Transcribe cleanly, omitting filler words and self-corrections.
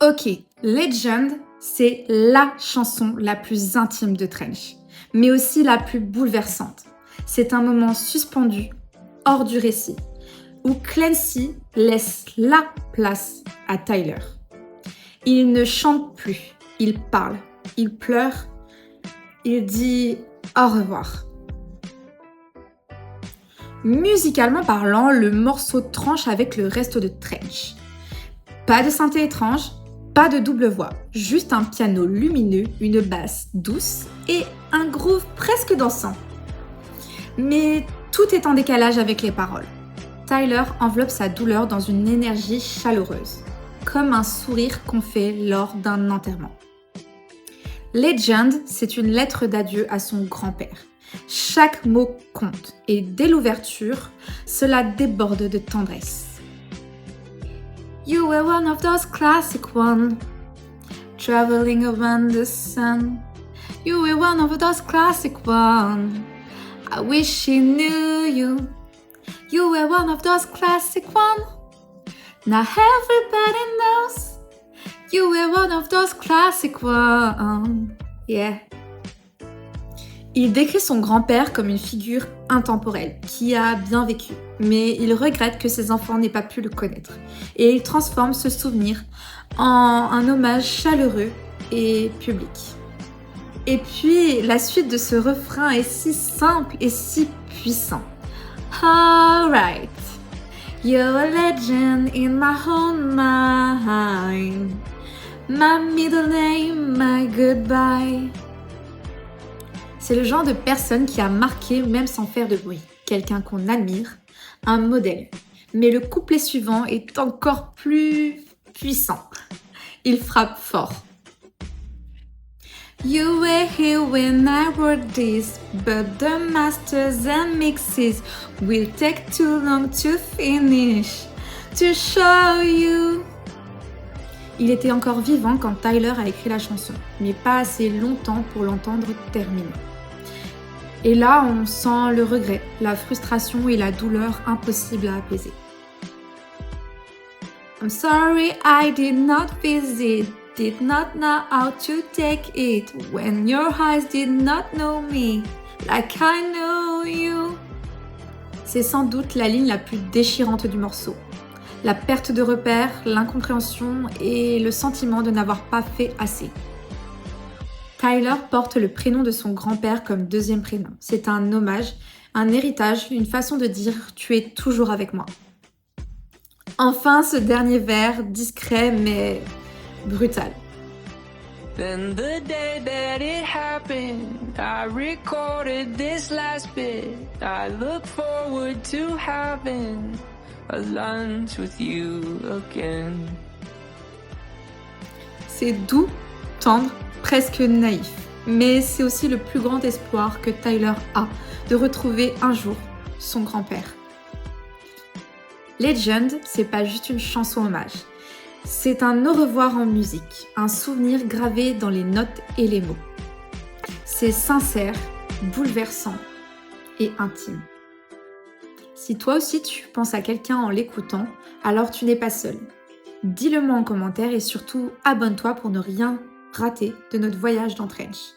Ok, Legend, c'est la chanson la plus intime de Trench, mais aussi la plus bouleversante. C'est un moment suspendu, hors du récit, où Clancy laisse la place à Tyler. Il ne chante plus, il parle, il pleure, il dit au revoir. Musicalement parlant, le morceau tranche avec le reste de Trench. Pas de synthé étrange, pas de double voix, juste un piano lumineux, une basse douce et un groove presque dansant. Mais tout est en décalage avec les paroles. Tyler enveloppe sa douleur dans une énergie chaleureuse, comme un sourire qu'on fait lors d'un enterrement. Legend, c'est une lettre d'adieu à son grand-père. Chaque mot compte et dès l'ouverture, cela déborde de tendresse. You were one of those classic ones, traveling around the sun. You were one of those classic ones. I wish she knew you. You were one of those classic ones. Now everybody knows. You were one of those classic ones. Yeah. Il décrit son grand-père comme une figure intemporelle qui a bien vécu, mais il regrette que ses enfants n'aient pas pu le connaître. Et il transforme ce souvenir en un hommage chaleureux et public. Et puis, la suite de ce refrain est si simple et si puissant. Alright, you're a legend in my own mind. My middle name, my goodbye. C'est le genre de personne qui a marqué même sans faire de bruit. Quelqu'un qu'on admire, un modèle. Mais le couplet suivant est encore plus puissant. Il frappe fort. You were here when I wrote this, but the masters and mixes will take too long to finish, to show you. Il était encore vivant quand Tyler a écrit la chanson, mais pas assez longtemps pour l'entendre terminer. Et là, on sent le regret, la frustration et la douleur impossible à apaiser. I'm sorry I did not visit, did not know how to take it, when your eyes did not know me, like I know you. C'est sans doute la ligne la plus déchirante du morceau. La perte de repères, l'incompréhension et le sentiment de n'avoir pas fait assez. Tyler porte le prénom de son grand-père comme deuxième prénom. C'est un hommage, un héritage, une façon de dire « tu es toujours avec moi ». Enfin, ce dernier vers, discret mais brutal. Then the day that it happened, I recorded this last bit. I look forward to having a lunch with you again. C'est doux, tendre, presque naïf. Mais c'est aussi le plus grand espoir que Tyler a de retrouver un jour son grand-père. Legend, c'est pas juste une chanson hommage. C'est un au revoir en musique, un souvenir gravé dans les notes et les mots. C'est sincère, bouleversant et intime. Si toi aussi tu penses à quelqu'un en l'écoutant, alors tu n'es pas seul. Dis-le moi en commentaire et surtout abonne-toi pour ne rien rater de notre voyage dans Trench.